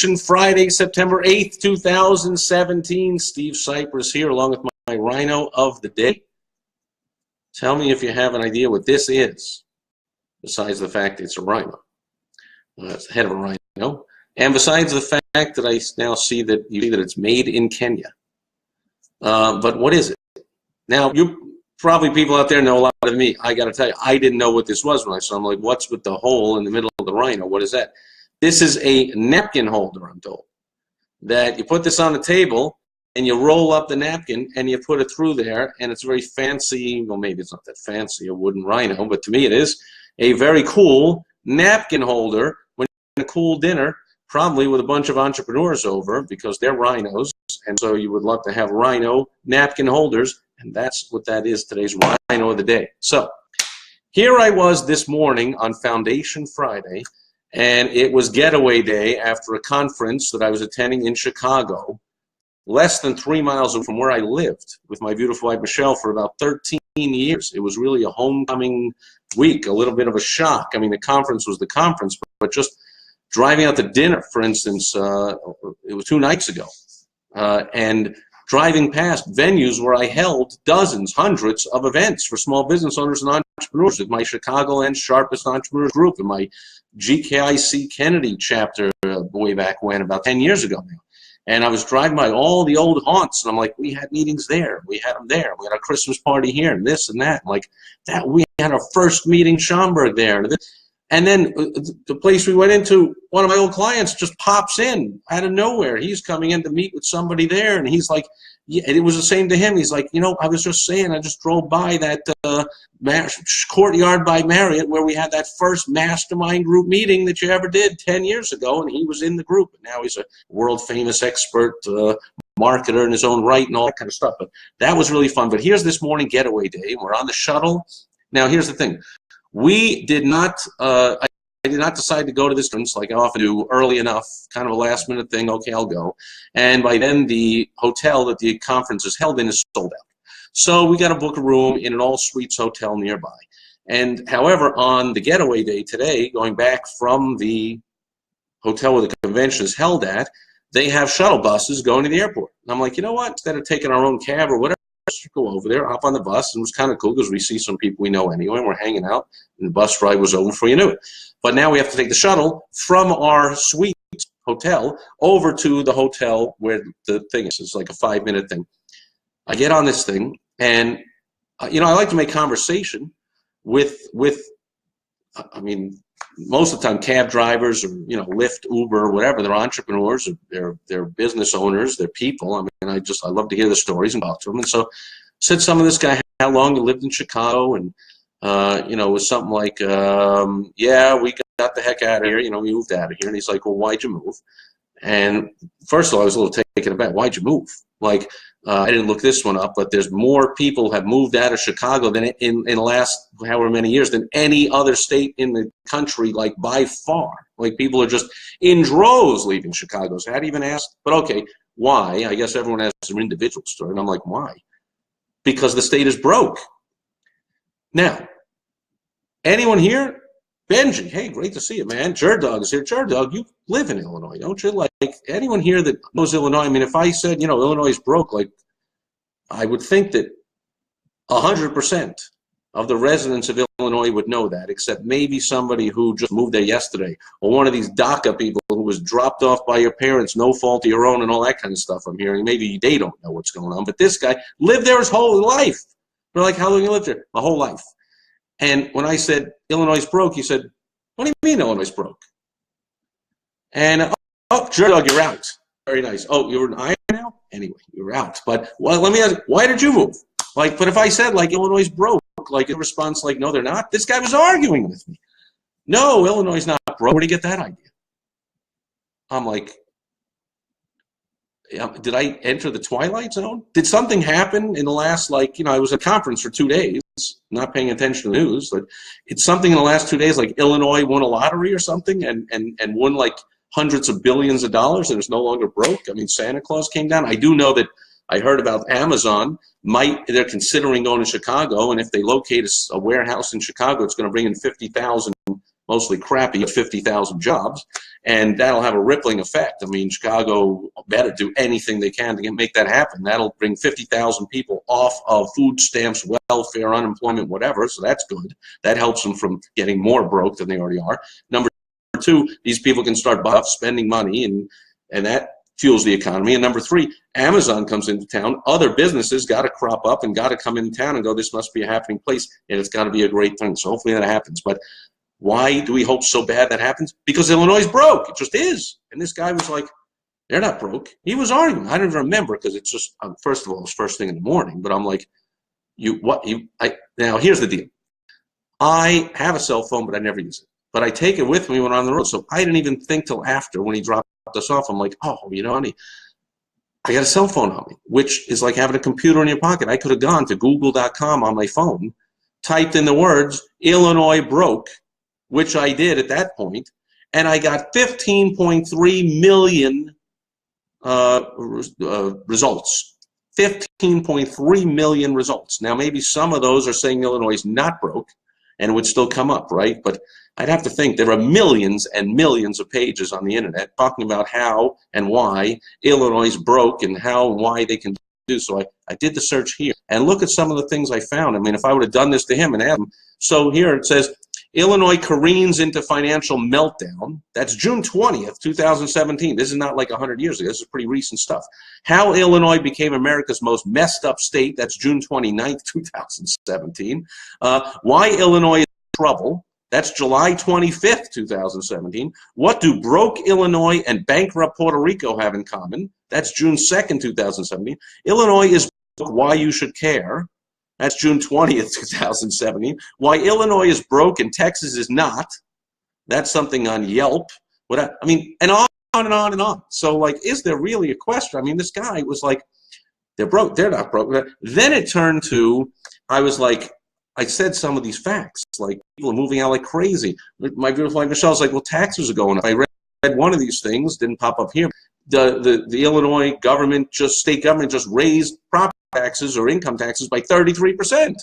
Friday, September 8th, 2017. Steve Sipress here along with my rhino of the day. Tell me if you have an idea what this is, besides the fact it's a rhino. It's the head of a rhino. And besides the fact that I now see that it's made in Kenya. But what is it? Now, you probably people out there know a lot of me. I got to tell you, I didn't know what this was when I saw it. I'm like, what's with the hole in the middle of the rhino? What is that? This is a napkin holder, I'm told. That you put this on the table, and you roll up the napkin, and you put it through there, and it's very fancy. Well, maybe it's not that fancy, a wooden rhino, but to me it is a very cool napkin holder when you're in a cool dinner, probably with a bunch of entrepreneurs over, because they're rhinos, and so you would love to have rhino napkin holders, and that's what that is, today's rhino of the day. So here I was this morning on Foundation Friday, and it was getaway day after a conference that I was attending in Chicago, less than 3 miles from where I lived with my beautiful wife Michelle for about 13 years. It was really a homecoming week, a little bit of a shock. I mean, the conference was the conference, but just driving out to dinner, for instance, it was 2 nights ago, and driving past venues where I held dozens, hundreds of events for small business owners and entrepreneurs with my Chicagoland Sharpest Entrepreneurs Group and my GKIC Kennedy chapter way back when, about 10 years ago now. And I was driving by all the old haunts, and I'm like, we had meetings there, we had them there, we had our Christmas party here, and this and that. And like that, we had our first meeting, Schaumburg, there. And then the place we went into, one of my old clients just pops in out of nowhere. He's coming in to meet with somebody there, and he's like, yeah, it was the same to him. He's like, you know, I was just saying, I just drove by that courtyard by Marriott where we had that first mastermind group meeting that you ever did 10 years ago, and he was in the group. And now he's a world-famous expert marketer in his own right and all that kind of stuff. But that was really fun. But here's this morning getaway day. We're on the shuttle. Now, here's the thing. We did not, I did not decide to go to this conference like I often do early enough, kind of a last minute thing, okay, I'll go. And by then the hotel that the conference is held in is sold out. So we got to book a room in an all-suites hotel nearby. And however, on the getaway day today, going back from the hotel where the convention is held at, they have shuttle buses going to the airport. And I'm like, you know what, instead of taking our own cab or whatever, go over there, hop on the bus, and it was kind of cool because we see some people we know anyway, and we're hanging out, and the bus ride was over before you knew it. But now we have to take the shuttle from our suite hotel over to the hotel where the thing is. It's like a 5-minute thing. I get on this thing, and you know, I like to make conversation with I mean, most of the time cab drivers or, you know, Lyft, Uber, whatever, they're entrepreneurs, they're business owners, they're people. I mean, I love to hear the stories and talk to them. And so said some of this guy how long he lived in Chicago, and you know, it was something like, yeah, we got the heck out of here, you know, we moved out of here. And he's like, well, why'd you move? And first of all, I was a little taken aback. Why'd you move? Like, I didn't look this one up, but there's more people have moved out of Chicago than in the last however many years than any other state in the country, like by far. Like people are just in droves leaving Chicago. So how do you even ask? But okay, why? I guess everyone has their individual story. And I'm like, why? Because the state is broke. Now, anyone here? Benji, hey, great to see you, man. Jerdog is here. Jerdog, you live in Illinois, don't you? Like, anyone here that knows Illinois, I mean, if I said, you know, Illinois is broke, like, I would think that 100% of the residents of Illinois would know that, except maybe somebody who just moved there yesterday, or one of these DACA people who was dropped off by your parents, no fault of your own, and all that kind of stuff I'm hearing. Maybe they don't know what's going on, but this guy lived there his whole life. They're like, how long you lived there? My whole life. And when I said Illinois is broke, he said, what do you mean Illinois is broke? And, oh, Jerdog, you're out. Very nice. Oh, you're in Iowa now? Anyway, you're out. But well, let me ask, why did you move? Like, but if I said, like, Illinois is broke, like, in response, like, no, they're not, this guy was arguing with me. No, Illinois is not broke. Where did you get that idea? I'm like, did I enter the twilight zone? Did something happen in the last, like, you know, I was at a conference for 2 days, not paying attention to the news. Like, it's something in the last 2 days, like Illinois won a lottery or something and won like hundreds of billions of dollars and is no longer broke. I mean, Santa Claus came down. I do know that I heard about Amazon. They're considering going to Chicago, and if they locate a warehouse in Chicago, it's going to bring in 50,000 mostly crappy, 50,000 jobs, and that'll have a rippling effect. I mean, Chicago better do anything they can to make that happen. That'll bring 50,000 people off of food stamps, welfare, unemployment, whatever, so that's good. That helps them from getting more broke than they already are. Number two, these people can start spending money, and that fuels the economy. And number three, Amazon comes into town. Other businesses got to crop up and got to come into town and go, this must be a happening place, and it's got to be a great thing. So hopefully that happens. But why do we hope so bad that happens? Because Illinois is broke. It just is. And this guy was like, they're not broke. He was arguing. I don't even remember because it's just, first of all, it was first thing in the morning. But I'm like, now here's the deal. I have a cell phone, but I never use it. But I take it with me when I'm on the road. So I didn't even think till after when he dropped us off. I'm like, oh, you know, honey, I got a cell phone on me, which is like having a computer in your pocket. I could have gone to google.com on my phone, typed in the words, Illinois broke, which I did at that point, and I got 15.3 million results. 15.3 million results. Now, maybe some of those are saying Illinois is not broke, and it would still come up, right? But I'd have to think there are millions and millions of pages on the internet talking about how and why Illinois is broke and how and why they can do so. I did the search here, and look at some of the things I found. I mean, if I would have done this to him and asked him, so here it says, Illinois careens into financial meltdown. That's June 20th, 2017. This is not like 100 years ago. This is pretty recent stuff. How Illinois became America's most messed up state. That's June 29th, 2017. Why Illinois is in trouble. That's July 25th, 2017. What do broke Illinois and bankrupt Puerto Rico have in common? That's June 2nd, 2017. Illinois is broke, why you should care. That's June 20th, 2017. Why Illinois is broke and Texas is not. That's something on Yelp. I mean, and on and on and on. So, like, is there really a question? I mean, this guy was like, they're broke. They're not broke. Then it turned to, I was like, I said some of these facts, like people are moving out like crazy. My beautiful wife Michelle's like, well, taxes are going up. I read one of these things, didn't pop up here. The Illinois government, state government just raised property taxes or income taxes by 33%.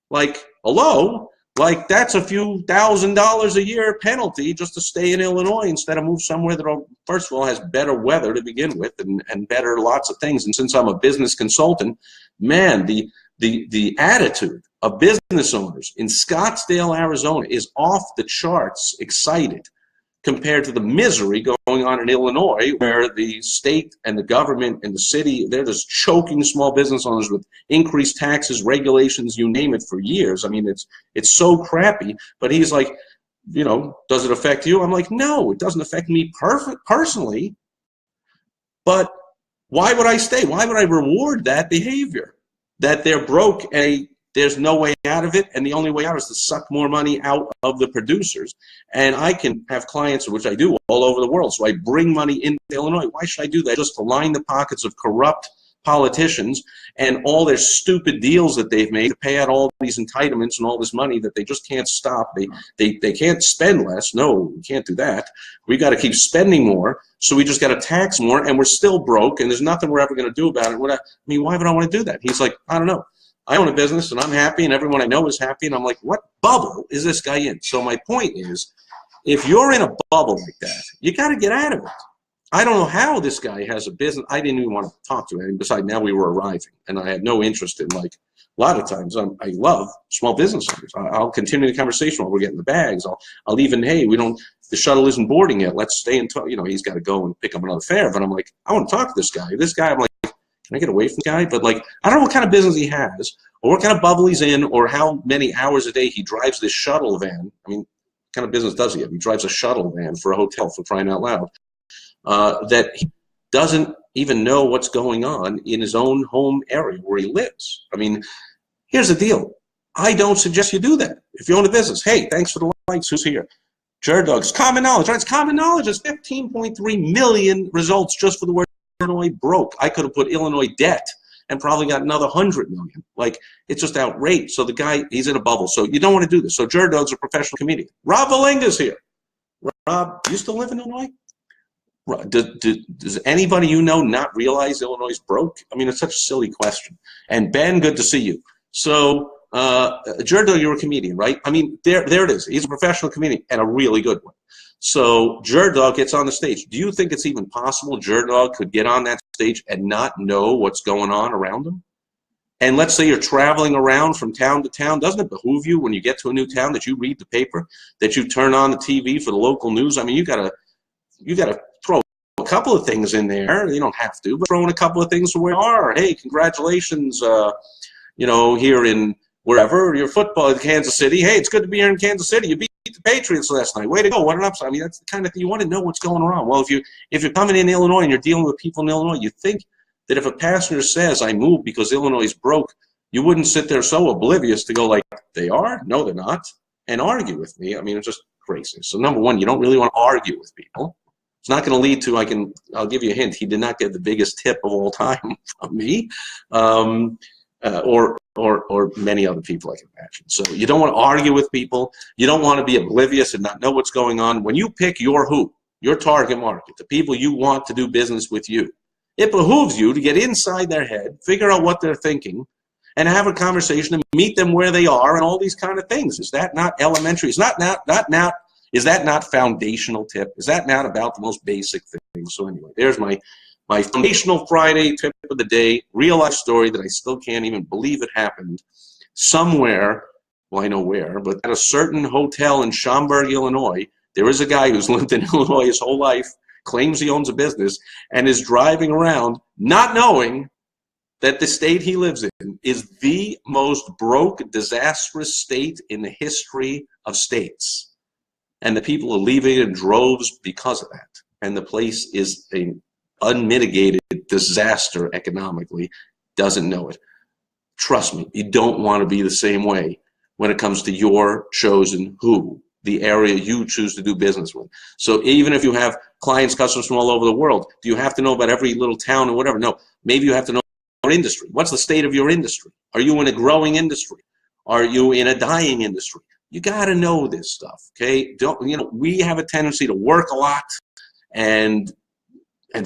Like, hello? Like, that's a few $1,000s a year penalty just to stay in Illinois instead of move somewhere that, first of all, has better weather to begin with and better lots of things. And since I'm a business consultant, man, the attitude of business owners in Scottsdale, Arizona is off the charts excited compared to the misery going on in Illinois, where the state and the government and the city, they're just choking small business owners with increased taxes, regulations, you name it, for years. I mean, it's so crappy. But he's like, you know, does it affect you? I'm like, no, it doesn't affect me personally. But why would I stay? Why would I reward that behavior? That they're broke and there's no way out of it, and the only way out is to suck more money out of the producers. And I can have clients, which I do, all over the world. So I bring money into Illinois. Why should I do that? Just to line the pockets of corrupt politicians and all their stupid deals that they've made to pay out all these entitlements and all this money that they just can't stop. They can't spend less. No, we can't do that. We got to keep spending more. So we just got to tax more, and we're still broke, and there's nothing we're ever going to do about it. I mean, why would I want to do that? He's like, I don't know. I own a business, and I'm happy, and everyone I know is happy, and I'm like, what bubble is this guy in? So my point is, if you're in a bubble like that, you got to get out of it. I don't know how this guy has a business. I didn't even want to talk to him. Besides, now we were arriving, and I had no interest in, like, a lot of times I love small business owners. I'll continue the conversation while we're getting the bags. I'll even, hey, the shuttle isn't boarding yet. Let's stay and talk. You know, he's got to go and pick up another fare. But I'm like, I want to talk to this guy. This guy, I'm like, can I get away from the guy? But, like, I don't know what kind of business he has, or what kind of bubble he's in, or how many hours a day he drives this shuttle van. I mean, what kind of business does he have? He drives a shuttle van for a hotel, for crying out loud. That he doesn't even know what's going on in his own home area where he lives. I mean, here's the deal. I don't suggest you do that. If you own a business, hey, thanks for the likes. Who's here? Jared Dogs. Common knowledge, right? It's common knowledge. It's 15.3 million results just for the word Illinois broke. I could have put Illinois debt and probably got another 100 million. Like, it's just outrageous. So the guy, he's in a bubble. So you don't want to do this. So Jared Dogs is a professional comedian. Rob Valenga's here. Rob, do you still live in Illinois? Does anybody you know not realize Illinois is broke? I mean, it's such a silly question. And Ben, good to see you. So Jerdog, you're a comedian, right? I mean, there it is. He's a professional comedian and a really good one. So Jerdog gets on the stage. Do you think it's even possible Jerdog could get on that stage and not know what's going on around him? And let's say you're traveling around from town to town. Doesn't it behoove you when you get to a new town that you read the paper, that you turn on the TV for the local news? I mean, you gotta throw a couple of things in there. You don't have to, but throw in a couple of things where you are. Hey, congratulations, you know, here in wherever your football in Kansas City. Hey, it's good to be here in Kansas City. You beat the Patriots last night. Way to go! What an upset! I mean, that's the kind of thing you want to know what's going on. Well, if you're coming in Illinois and you're dealing with people in Illinois, you think that if a passenger says, I moved because Illinois is broke, you wouldn't sit there so oblivious to go like, they are? No, they're not. And argue with me. I mean, it's just crazy. So number one, you don't really want to argue with people. It's not going to lead to, I'll give you a hint, he did not get the biggest tip of all time from me, or many other people I can imagine. So you don't want to argue with people. You don't want to be oblivious and not know what's going on. When you pick your target market, the people you want to do business with you, it behooves you to get inside their head, figure out what they're thinking, and have a conversation and meet them where they are and all these kind of things. Is that not elementary? Is that not foundational tip? Is that not about the most basic things? So anyway, there's my foundational Friday tip of the day, real life story that I still can't even believe it happened somewhere, well, I know where, but at a certain hotel in Schaumburg, Illinois, there is a guy who's lived in Illinois his whole life, claims he owns a business, and is driving around not knowing that the state he lives in is the most broke, disastrous state in the history of states. And the people are leaving in droves because of that. And the place is an unmitigated disaster economically, doesn't know it. Trust me, you don't want to be the same way when it comes to your chosen who, the area you choose to do business with. So even if you have clients, customers from all over the world, do you have to know about every little town or whatever? No. Maybe you have to know your industry. What's the state of your industry? Are you in a growing industry? Are you in a dying industry? You got to know this stuff, okay? We have a tendency to work a lot and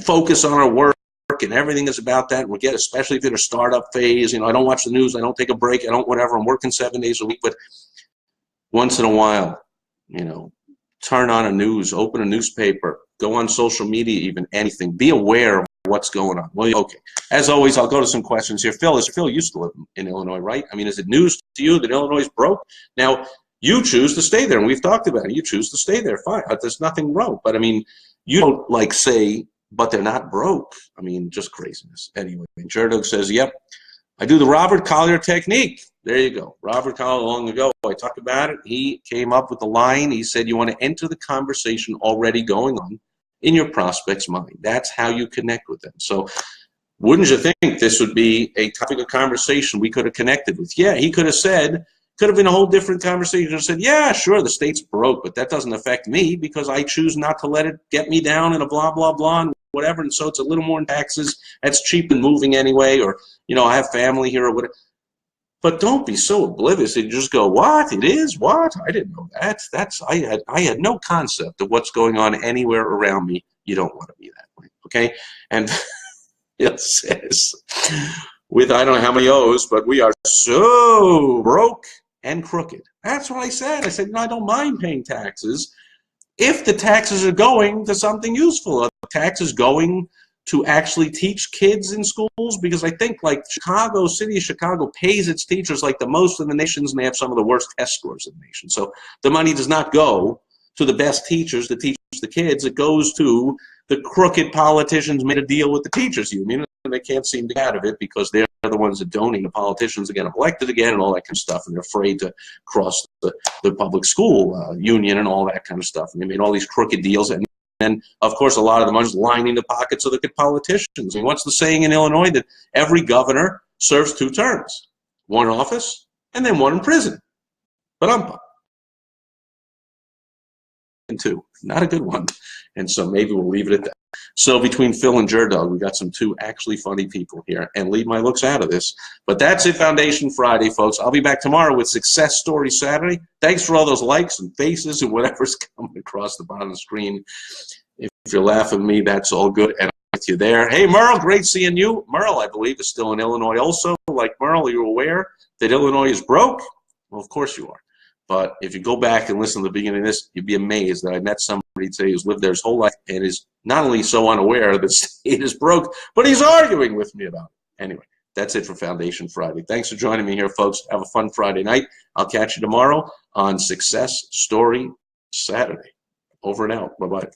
focus on our work, and everything is about that. We get, especially if you're in a startup phase, I don't watch the news, I don't take a break, I don't whatever, I'm working 7 days a week, but once in a while, turn on a news, open a newspaper, go on social media even, anything. Be aware of what's going on. Well, okay. As always, I'll go to some questions here. Phil used to live in Illinois, right? I mean, is it news to you that Illinois is broke? Now, you choose to stay there, and we've talked about it. You choose to stay there, fine. There's nothing wrong. But, I mean, you don't, say, but they're not broke. I mean, just craziness. Anyway, Jerdog says, yep, I do the Robert Collier technique. There you go. Robert Collier, long ago, I talked about it. He came up with the line. He said, you want to enter the conversation already going on in your prospect's mind. That's how you connect with them. So wouldn't you think this would be a topic of conversation we could have connected with? Yeah, he could have said, could have been a whole different conversation. He said, yeah, sure, the state's broke, but that doesn't affect me because I choose not to let it get me down in a blah, blah, blah, and whatever. And so it's a little more in taxes. That's cheap and moving anyway. Or, I have family here or whatever. But don't be so oblivious that you just go, what? It is? What? I didn't know that. I had no concept of what's going on anywhere around me. You don't want to be that way, okay? And it says, with I don't know how many O's, but we are so broke and crooked. That's what I said. I said, I don't mind paying taxes if the taxes are going to something useful. Are the taxes going to actually teach kids in schools? Because I think city of Chicago pays its teachers like the most in the nations, and they have some of the worst test scores in the nation. So the money does not go to the best teachers to teach the kids. It goes to the crooked politicians made a deal with the teachers union, and they can't seem to get out of it because they're the ones that donate the politicians to get elected again and all that kind of stuff, and they're afraid to cross the public school union and all that kind of stuff. And they made all these crooked deals, and of course, a lot of the money is lining the pockets of the politicians. And what's the saying in Illinois? That every governor serves 2 terms, one in office and then one in prison. But I'm 2, not a good one. And so maybe we'll leave it at that. So between Phil and Jerdog, we got some 2 actually funny people here, and leave my looks out of this. But that's it, Foundation Friday, folks. I'll be back tomorrow with Success Story Saturday. Thanks for all those likes and faces and whatever's coming across the bottom of the screen. If you're laughing at me, that's all good, and I'm with you there. Hey, Merle, great seeing you. Merle, I believe, is still in Illinois also. people like Merle, are you aware that Illinois is broke? Well, of course you are. But if you go back and listen to the beginning of this, you'd be amazed that I met somebody today who's lived there his whole life and is not only so unaware that the state is broke, but he's arguing with me about it. Anyway, that's it for Foundation Friday. Thanks for joining me here, folks. Have a fun Friday night. I'll catch you tomorrow on Success Story Saturday. Over and out. Bye-bye.